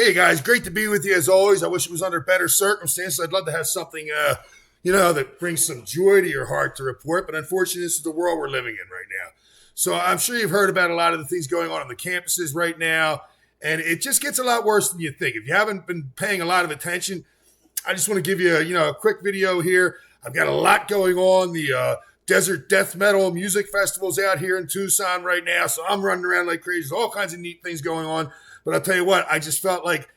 Hey guys, great to be with you as always. I wish it was under better circumstances. I'd love to have something, that brings some joy to your heart to report. But unfortunately, this is the world we're living in right now. So I'm sure you've heard about a lot of the things going on the campuses right now. And it just gets a lot worse than you think. If you haven't been paying a lot of attention, I just want to give you a quick video here. I've got a lot going on. The Desert Death Metal Music Festival's out here in Tucson right now. So I'm running around like crazy. There's all kinds of neat things going on. But I'll tell you what, I just felt like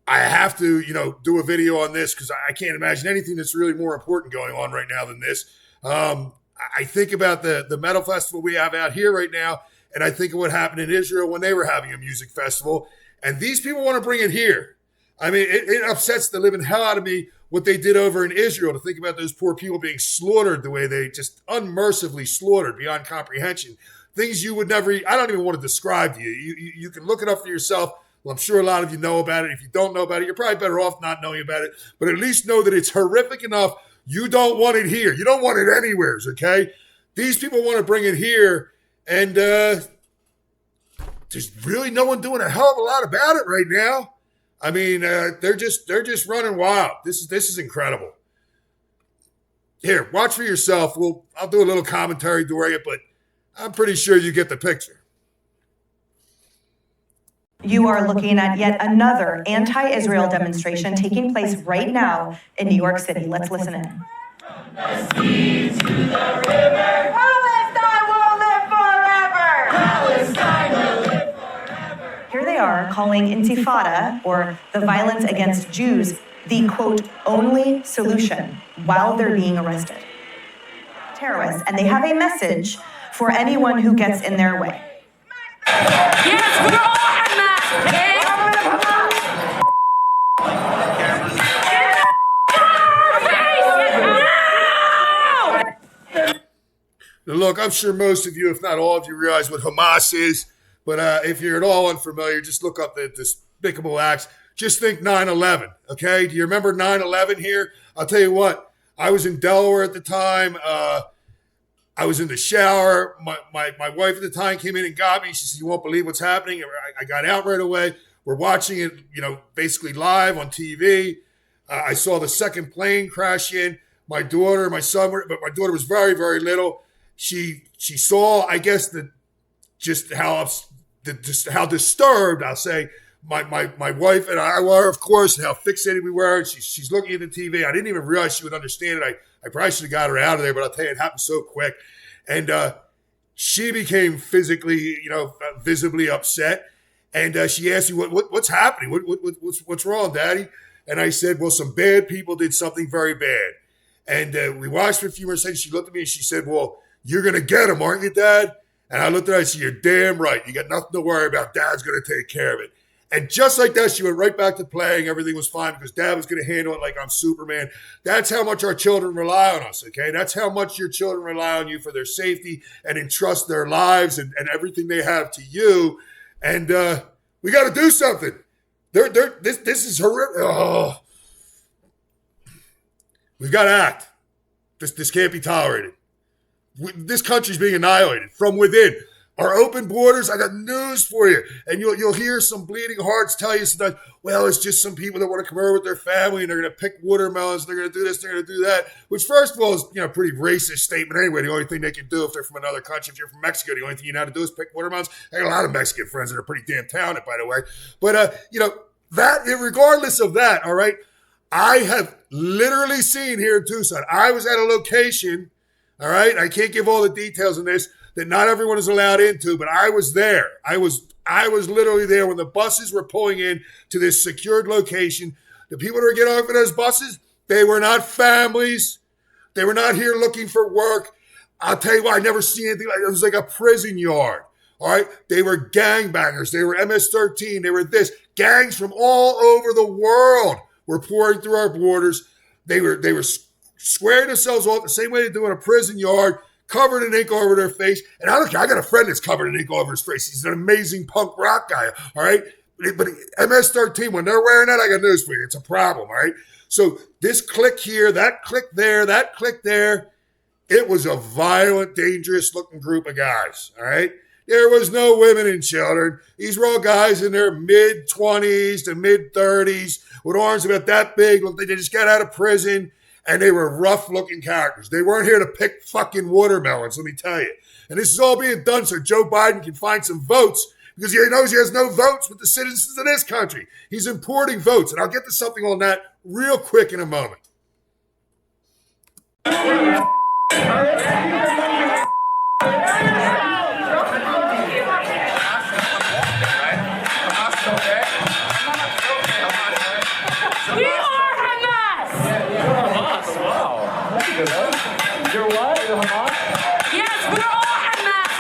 I have to, do a video on this because I can't imagine anything that's really more important going on right now than this. I think about the metal festival we have out here right now, and I think of what happened in Israel when they were having a music festival. And these people want to bring it here. I mean, it upsets the living hell out of me what they did over in Israel, to think about those poor people being slaughtered the way they just unmercifully slaughtered beyond comprehension. Things you would never, I don't even want to describe to you. You can look it up for yourself. Well, I'm sure a lot of you know about it. If you don't know about it, you're probably better off not knowing about it. But at least know that it's horrific enough. You don't want it here. You don't want it anywhere, okay? These people want to bring it here, and there's really no one doing a hell of a lot about it right now. I mean, they're just running wild. This is incredible. Here, watch for yourself. I'll do a little commentary during it, but I'm pretty sure you get the picture. You are looking at yet another anti-Israel demonstration taking place right now in New York City. Let's listen in. From the sea to the river, Palestine will live forever! Palestine will live forever! Here they are calling Intifada, or the violence against Jews, the, quote, only solution while they're being arrested. Terrorists, and they have a message for anyone who gets in their way. Yes, we're all Hamas! Now, look, I'm sure most of you, if not all of you, realize what Hamas is. But if you're at all unfamiliar, just look up the despicable acts. Just think 9/11, okay? Do you remember 9/11 here? I'll tell you what. I was in Delaware at the time. I was in the shower. My wife at the time came in and got me. She said, "You won't believe what's happening." I got out right away. We're watching it, basically live on TV. I saw the second plane crash in. My daughter, my son, but my daughter was very, very little. She saw, I guess, how disturbed, I'll say, my wife and I were, of course, and how fixated we were. And she's looking at the TV. I didn't even realize she would understand it. I probably should have got her out of there, but I'll tell you, it happened so quick. And she became physically, visibly upset. And she asked me, what's happening? What's wrong, Daddy? And I said, well, some bad people did something very bad. And we watched for a few more seconds. She looked at me and she said, well, you're going to get them, aren't you, Dad? And I looked at her and I said, you're damn right. You got nothing to worry about. Dad's going to take care of it. And just like that, she went right back to playing. Everything was fine because Dad was going to handle it like I'm Superman. That's how much our children rely on us, okay? That's how much your children rely on you for their safety and entrust their lives and everything they have to you. And we got to do something. This is horrific. Oh. We've got to act. This can't be tolerated. This country's being annihilated from within. Our open borders, I got news for you. And you'll hear some bleeding hearts tell you sometimes, well, it's just some people that want to come over with their family and they're going to pick watermelons, they're going to do this, they're going to do that, which first of all is a pretty racist statement anyway. The only thing they can do if they're from another country, if you're from Mexico, the only thing you know how to do is pick watermelons. I got a lot of Mexican friends that are pretty damn talented, by the way. But, that, regardless of that, all right, I have literally seen here in Tucson, I was at a location, all right, I can't give all the details in this, that not everyone is allowed into, but I was there. I was literally there when the buses were pulling in to this secured location. The people that were getting off of those buses, they were not families. They were not here looking for work. I'll tell you what, I never seen anything like it. It was like a prison yard. All right. They were gangbangers. They were MS-13. They were this. Gangs from all over the world were pouring through our borders. They were squaring themselves off the same way they do in a prison yard, covered in ink all over their face. And I got a friend that's covered in ink all over his face. He's an amazing punk rock guy, all right? But MS-13, when they're wearing that, I got news for you. It's a problem, all right? So this click here, that click there, that click there, it was a violent, dangerous-looking group of guys, all right? There was no women and children. These were all guys in their mid-20s to mid-30s with arms about that big. Look, they just got out of prison, and they were rough-looking characters. They weren't here to pick fucking watermelons, let me tell you. And this is all being done so Joe Biden can find some votes because he knows he has no votes with the citizens of this country. He's importing votes, and I'll get to something on that real quick in a moment. You're what? You're Hamas? Yes, we're all Hamas.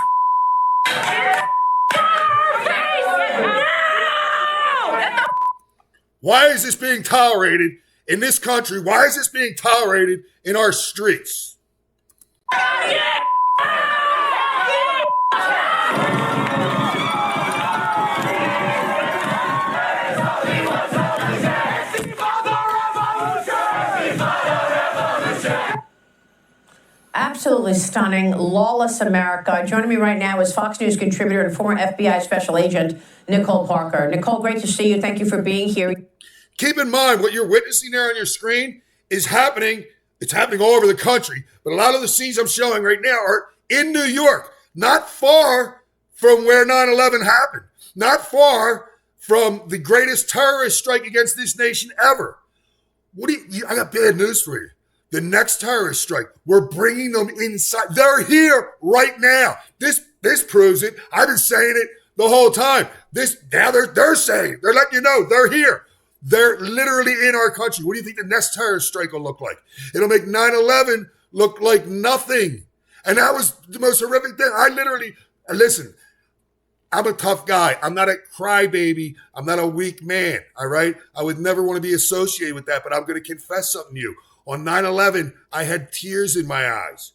No! Why is this being tolerated in this country? Why is this being tolerated in our streets? Absolutely stunning, lawless America. Joining me right now is Fox News contributor and former FBI special agent, Nicole Parker. Nicole, great to see you. Thank you for being here. Keep in mind what you're witnessing there on your screen is happening. It's happening all over the country. But a lot of the scenes I'm showing right now are in New York, not far from where 9/11 happened, not far from the greatest terrorist strike against this nation ever. I got bad news for you. The next terrorist strike, we're bringing them inside. They're here right now. This proves it. I've been saying it the whole time. Now they're saying it. They're letting you know they're here. They're literally in our country. What do you think the next terrorist strike will look like? It'll make 9/11 look like nothing. And that was the most horrific thing. Listen, I'm a tough guy. I'm not a crybaby. I'm not a weak man, all right? I would never want to be associated with that, but I'm going to confess something to you. On 9/11, I had tears in my eyes,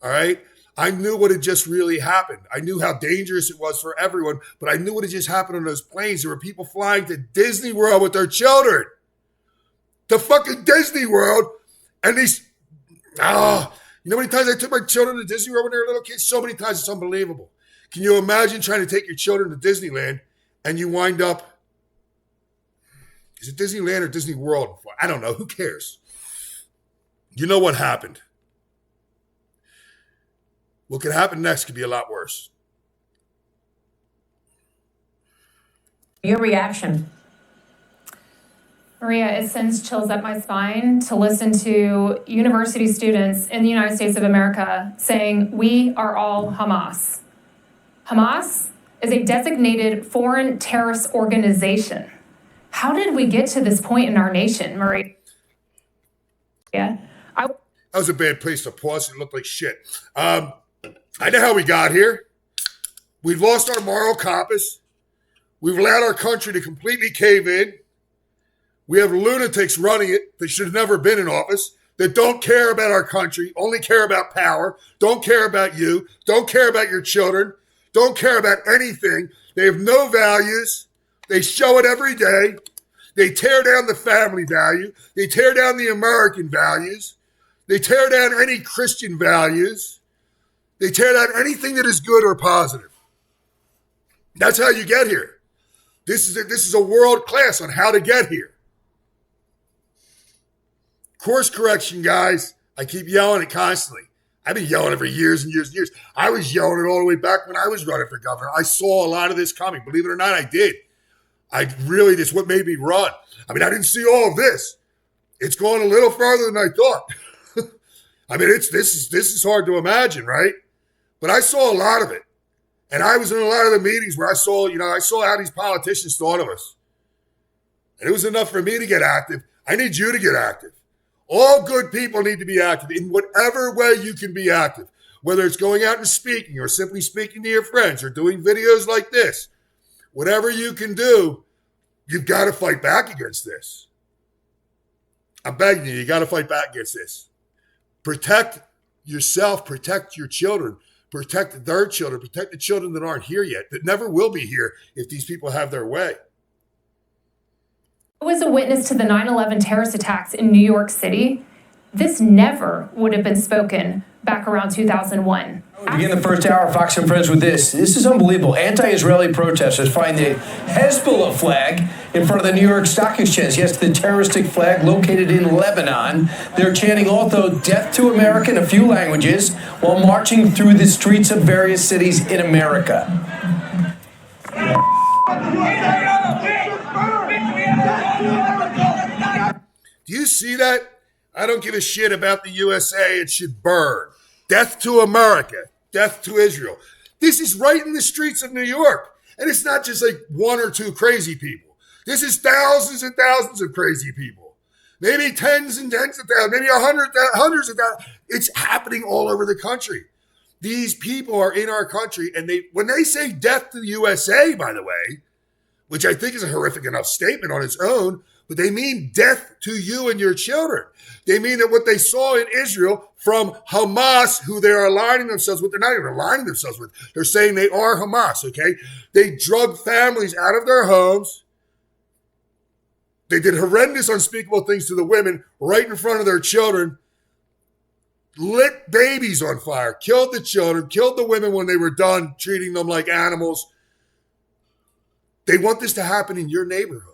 all right? I knew what had just really happened. I knew how dangerous it was for everyone, but I knew what had just happened on those planes. There were people flying to Disney World with their children. To fucking Disney World. And you know how many times I took my children to Disney World when they were little kids? So many times, it's unbelievable. Can you imagine trying to take your children to Disneyland and you wind up, is it Disneyland or Disney World? I don't know. Who cares? You know what happened. What could happen next could be a lot worse. Your reaction? Maria, it sends chills up my spine to listen to university students in the United States of America saying, we are all Hamas. Hamas is a designated foreign terrorist organization. How did we get to this point in our nation, Maria? Yeah. That was a bad place to pause. It looked like shit. I know how we got here. We've lost our moral compass. We've allowed our country to completely cave in. We have lunatics running it that should have never been in office, that don't care about our country, only care about power, don't care about you, don't care about your children, don't care about anything. They have no values. They show it every day. They tear down the family value. They tear down the American values. They tear down any Christian values. They tear down anything that is good or positive. That's how you get here. This is a world class on how to get here. Course correction, guys. I keep yelling it constantly. I've been yelling it for years and years and years. I was yelling it all the way back when I was running for governor. I saw a lot of this coming. Believe it or not, I did. This what made me run. I mean, I didn't see all of this. It's going a little further than I thought. I mean, this is hard to imagine, right? But I saw a lot of it. And I was in a lot of the meetings where I saw how these politicians thought of us. And it was enough for me to get active. I need you to get active. All good people need to be active in whatever way you can be active, whether it's going out and speaking or simply speaking to your friends or doing videos like this. Whatever you can do, you've got to fight back against this. I'm begging you got to fight back against this. Protect yourself, protect your children, protect their children, protect the children that aren't here yet, that never will be here if these people have their way. I was a witness to the 9/11 terrorist attacks in New York City, This never would have been spoken back around 2001. We begin the first hour of Fox and Friends with this. This is unbelievable. Anti-Israeli protesters find the Hezbollah flag in front of the New York Stock Exchange. Yes, the terroristic flag located in Lebanon. They're chanting also "Death to America" in a few languages while marching through the streets of various cities in America. Do you see that? I don't give a shit about the USA. It should burn. Death to America. Death to Israel. This is right in the streets of New York. And it's not just like one or two crazy people. This is thousands and thousands of crazy people. Maybe tens and tens of thousands, maybe hundreds of thousands. It's happening all over the country. These people are in our country, and when they say death to the USA, by the way, which I think is a horrific enough statement on its own, but they mean death to you and your children. They mean that what they saw in Israel from Hamas, who they are aligning themselves with, they're not even aligning themselves with. They're saying they are Hamas, okay? They drug families out of their homes. They did horrendous, unspeakable things to the women right in front of their children, lit babies on fire, killed the children, killed the women when they were done treating them like animals. They want this to happen in your neighborhood.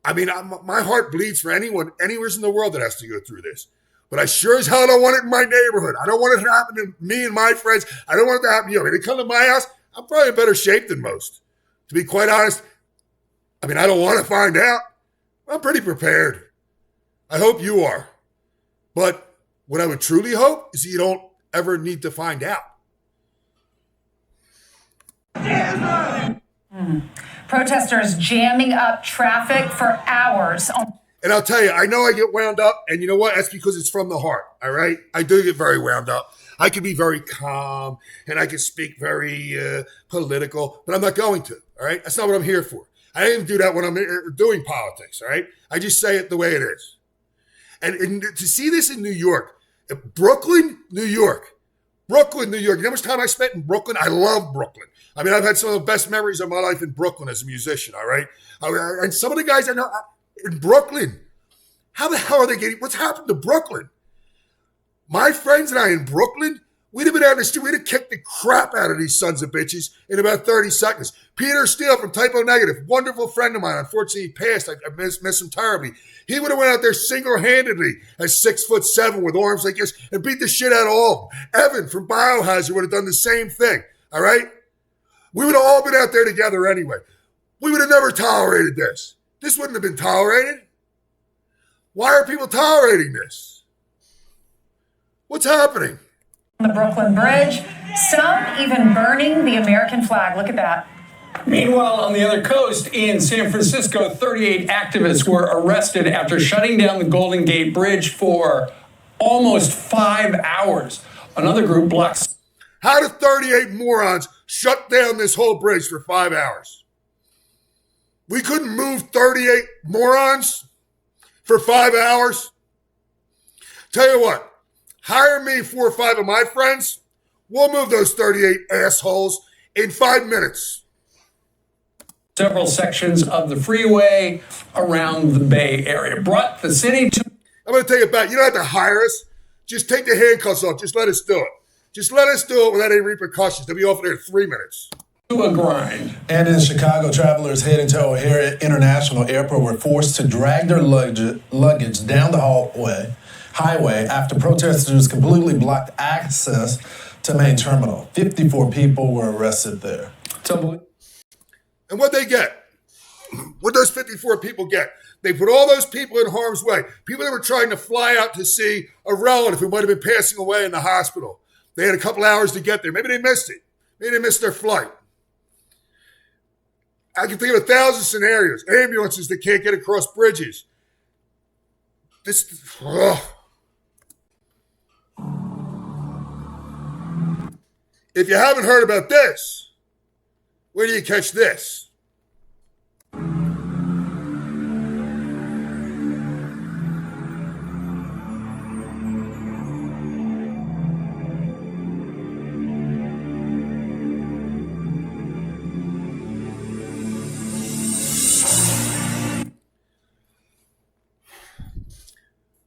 I mean, my heart bleeds for anyone, anywhere in the world that has to go through this. But I sure as hell don't want it in my neighborhood. I don't want it to happen to me and my friends. I don't want it to happen to you. I mean, they come to my house, I'm probably in better shape than most. To be quite honest, I mean, I don't want to find out. I'm pretty prepared. I hope you are. But what I would truly hope is that you don't ever need to find out. Protesters jamming up traffic for hours. And I'll tell you, I know I get wound up, and you know what? That's because it's from the heart, all right? I do get very wound up. I can be very calm, and I can speak very political, but I'm not going to, all right? That's not what I'm here for. I don't even do that when I'm doing politics, all right? I just say it the way it is. And to see this in New York, Brooklyn, New York. You know how much time I spent in Brooklyn? I love Brooklyn. I mean, I've had some of the best memories of my life in Brooklyn as a musician, all right? And some of the guys I know in Brooklyn, how the hell are they getting, what's happened to Brooklyn? My friends and I in Brooklyn, we'd have been out in the street, we'd have kicked the crap out of these sons of bitches in about 30 seconds. Peter Steele from Typo Negative, wonderful friend of mine. Unfortunately, he passed. I miss him terribly. He would have went out there single-handedly at 6'7" with arms like this and beat the shit out of all of them. Evan from Biohazard would have done the same thing, all right? We would have all been out there together anyway. We would have never tolerated this. This wouldn't have been tolerated. Why are people tolerating this? What's happening? The Brooklyn Bridge, some even burning the American flag. Look at that. Meanwhile, on the other coast in San Francisco, 38 activists were arrested after shutting down the Golden Gate Bridge for almost 5 hours. Another group blocks. How did 38 morons shut down this whole bridge for 5 hours? We couldn't move 38 morons for 5 hours? Tell you what, hire me 4 or 5 of my friends. We'll move those 38 assholes in 5 minutes. Several sections of the freeway around the Bay Area brought the city to. I'm going to take it back. You don't have to hire us. Just take the handcuffs off. Just let us do it. Just let us do it without any repercussions. They'll be off there in 3 minutes. To a grind. And in Chicago, travelers heading to O'Hare International Airport were forced to drag their luggage down the highway after protesters completely blocked access to main terminal. 54 people were arrested there. And what'd they get? What'd those 54 people get? They put all those people in harm's way. People that were trying to fly out to see a relative who might have been passing away in the hospital. They had a couple hours to get there. Maybe they missed it. Maybe they missed their flight. I can think of 1,000 scenarios. Ambulances that can't get across bridges. If you haven't heard about this, where do you catch this?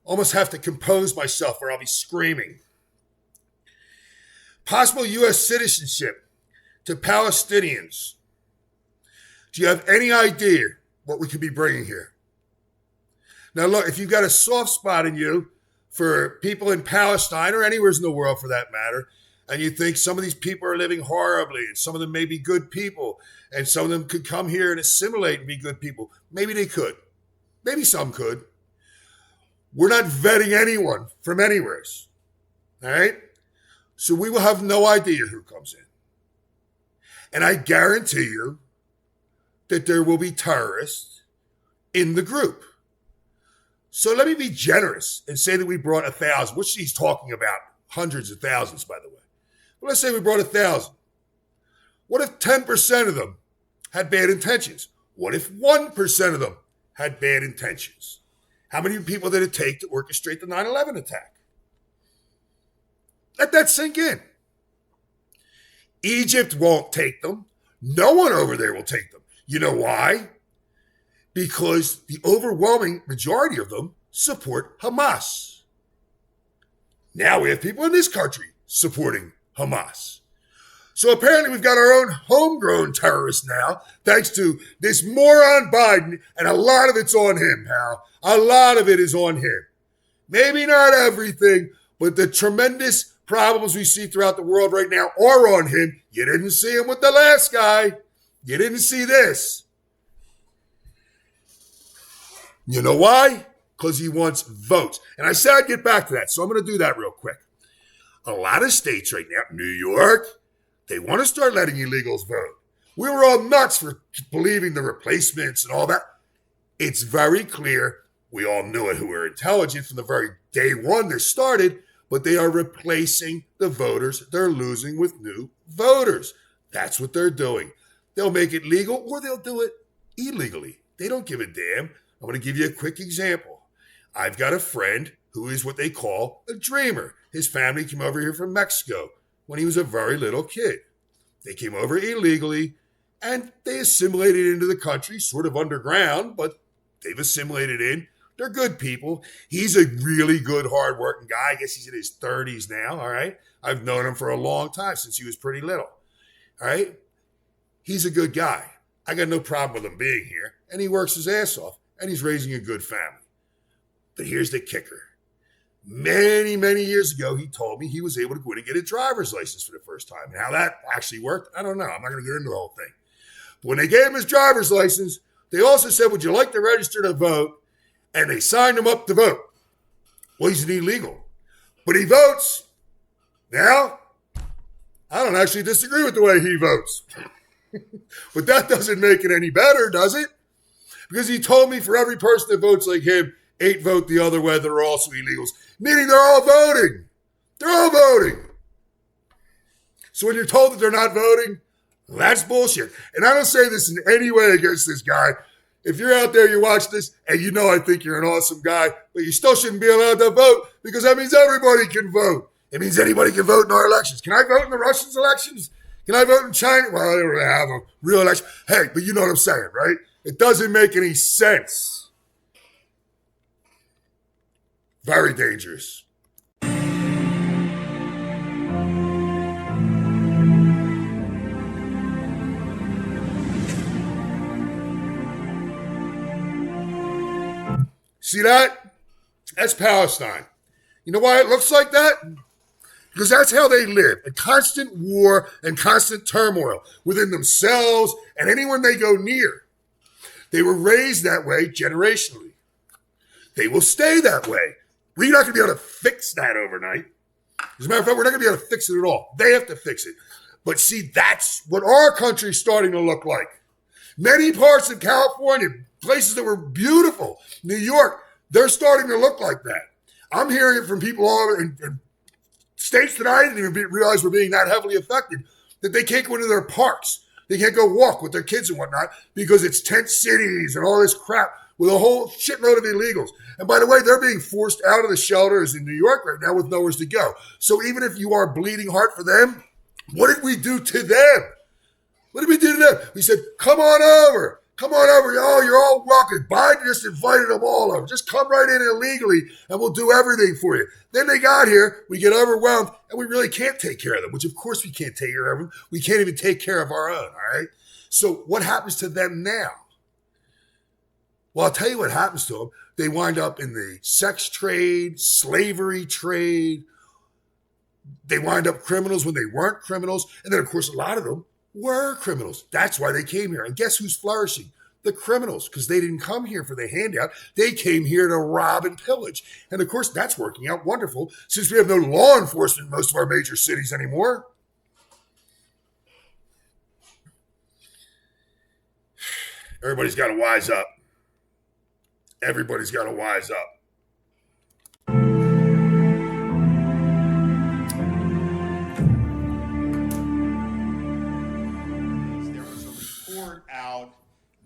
almost have to compose myself or I'll be screaming. Possible U.S. citizenship to Palestinians. Do you have any idea what we could be bringing here? Now, look, if you've got a soft spot in you for people in Palestine or anywhere in the world for that matter, and you think some of these people are living horribly and some of them may be good people and some of them could come here and assimilate and be good people, maybe they could. Maybe some could. We're not vetting anyone from anywhere. All right? So we will have no idea who comes in. And I guarantee you that there will be terrorists in the group. So let me be generous and say that we brought 1,000, which he's talking about hundreds of thousands, by the way. But let's say we brought 1,000. What if 10% of them had bad intentions? What if 1% of them had bad intentions? How many people did it take to orchestrate the 9/11 attack? Let that sink in. Egypt won't take them. No one over there will take them. You know why? Because the overwhelming majority of them support Hamas. Now we have people in this country supporting Hamas. So apparently we've got our own homegrown terrorists now, thanks to this moron Biden, and a lot of it's on him, pal. A lot of it is on him. Maybe not everything, but the tremendous problems we see throughout the world right now are on him. You didn't see him with the last guy. You didn't see this. You know why? Because he wants votes. And I said I'd get back to that, so I'm going to do that real quick. A lot of states right now, New York, they want to start letting illegals vote. We were all nuts for believing the replacements and all that. It's very clear. We all knew it who were intelligent from the very day one this started, but they are replacing the voters they're losing with new voters. That's what they're doing. They'll make it legal or they'll do it illegally. They don't give a damn. I'm going to give you a quick example. I've got a friend who is what they call a dreamer. His family came over here from Mexico when he was a very little kid. They came over illegally and they assimilated into the country, sort of underground, but they've assimilated in. They're good people. He's a really good, hardworking guy. I guess he's in his 30s now, all right? I've known him for a long time, since he was pretty little, all right? He's a good guy. I got no problem with him being here, and he works his ass off, and he's raising a good family. But here's the kicker. Many, many years ago, he told me he was able to go in and get a driver's license for the first time. And how that actually worked, I don't know. I'm not going to get into the whole thing. But when they gave him his driver's license, they also said, would you like to register to vote? And they signed him up to vote. Well, he's an illegal. But he votes. Now, I don't actually disagree with the way he votes. But that doesn't make it any better, does it? Because he told me for every person that votes like him, 8 vote the other way that are also illegals. Meaning they're all voting. They're all voting. So when you're told that they're not voting, well, that's bullshit. And I don't say this in any way against this guy. If you're out there, you watch this, and you know I think you're an awesome guy, but you still shouldn't be allowed to vote because that means everybody can vote. It means anybody can vote in our elections. Can I vote in the Russians' elections? Can I vote in China? Well, they don't really have a real election. Hey, but you know what I'm saying, right? It doesn't make any sense. Very dangerous. See that? That's Palestine. You know why it looks like that? Because that's how they live, in constant war and constant turmoil within themselves and anyone they go near. They were raised that way generationally. They will stay that way. We're not going to be able to fix that overnight. As a matter of fact, we're not going to be able to fix it at all. They have to fix it. But see, that's what our country's starting to look like. Many parts of California, places that were beautiful, New York, they're starting to look like that. I'm hearing it from people all over in states that I didn't even realize were being that heavily affected, that they can't go into their parks. They can't go walk with their kids and whatnot because it's tent cities and all this crap with a whole shitload of illegals. And by the way, they're being forced out of the shelters in New York right now with nowhere to go. So even if you are bleeding heart for them, what did we do to them? What did we do to them? We said, come on over. Come on over. Oh, you're all welcome. Biden just invited them all over. Just come right in illegally and we'll do everything for you. Then they got here, we get overwhelmed, and we really can't take care of them, which of course we can't take care of them. We can't even take care of our own, all right? So what happens to them now? Well, I'll tell you what happens to them. They wind up in the sex trade, slavery trade. They wind up criminals when they weren't criminals. And then, of course, a lot of them were criminals. That's why they came here. And guess who's flourishing? The criminals, because they didn't come here for the handout. They came here to rob and pillage. And, of course, that's working out wonderful since we have no law enforcement in most of our major cities anymore. Everybody's got to wise up. Everybody's got to wise up. There was a report out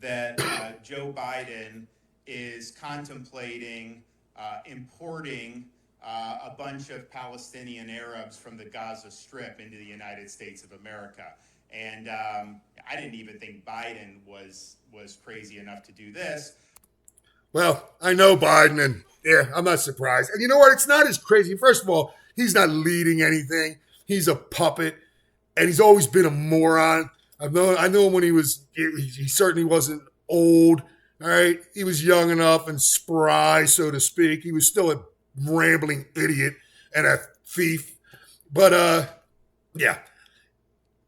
that Joe Biden is contemplating importing a bunch of Palestinian Arabs from the Gaza Strip into the United States of America. And I didn't even think Biden was crazy enough to do this. Well, I know Biden, and yeah, I'm not surprised. And you know what? It's not as crazy. First of all, he's not leading anything. He's a puppet, and he's always been a moron. I know him when he certainly wasn't old, all right? He was young enough and spry, so to speak. He was still a rambling idiot and a thief. But, yeah,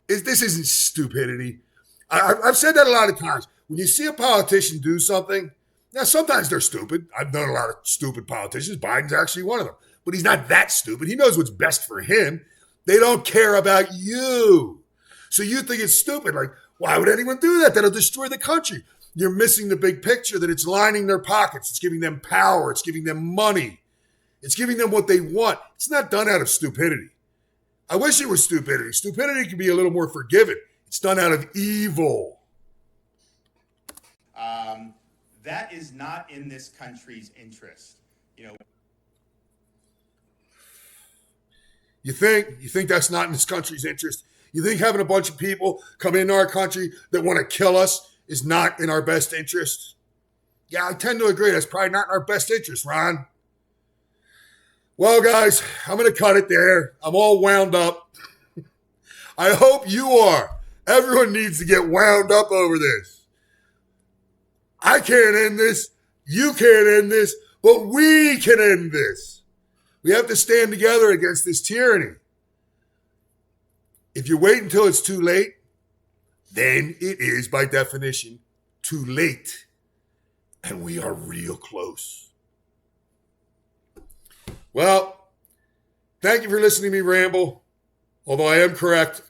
this isn't stupidity. I've said that a lot of times. When you see a politician do something, now, sometimes they're stupid. I've known a lot of stupid politicians. Biden's actually one of them. But he's not that stupid. He knows what's best for him. They don't care about you. So you think it's stupid. Like, why would anyone do that? That'll destroy the country. You're missing the big picture that it's lining their pockets. It's giving them power. It's giving them money. It's giving them what they want. It's not done out of stupidity. I wish it was stupidity. Stupidity can be a little more forgiving. It's done out of evil. That is not in this country's interest. You think that's not in this country's interest? You think having a bunch of people come into our country that want to kill us is not in our best interest? Yeah, I tend to agree. That's probably not in our best interest, Ron. Well, guys, I'm going to cut it there. I'm all wound up. I hope you are. Everyone needs to get wound up over this. I can't end this. You can't end this. But we can end this. We have to stand together against this tyranny. If you wait until it's too late, then it is, by definition, too late. And we are real close. Well, thank you for listening to me ramble. Although I am correct.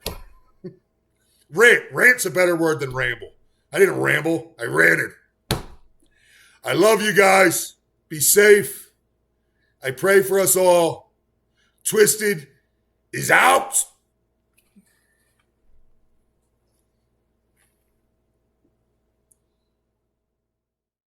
Rant. Rant's a better word than ramble. I didn't ramble. I ranted. I love you guys. Be safe. I pray for us all. Twisted is out.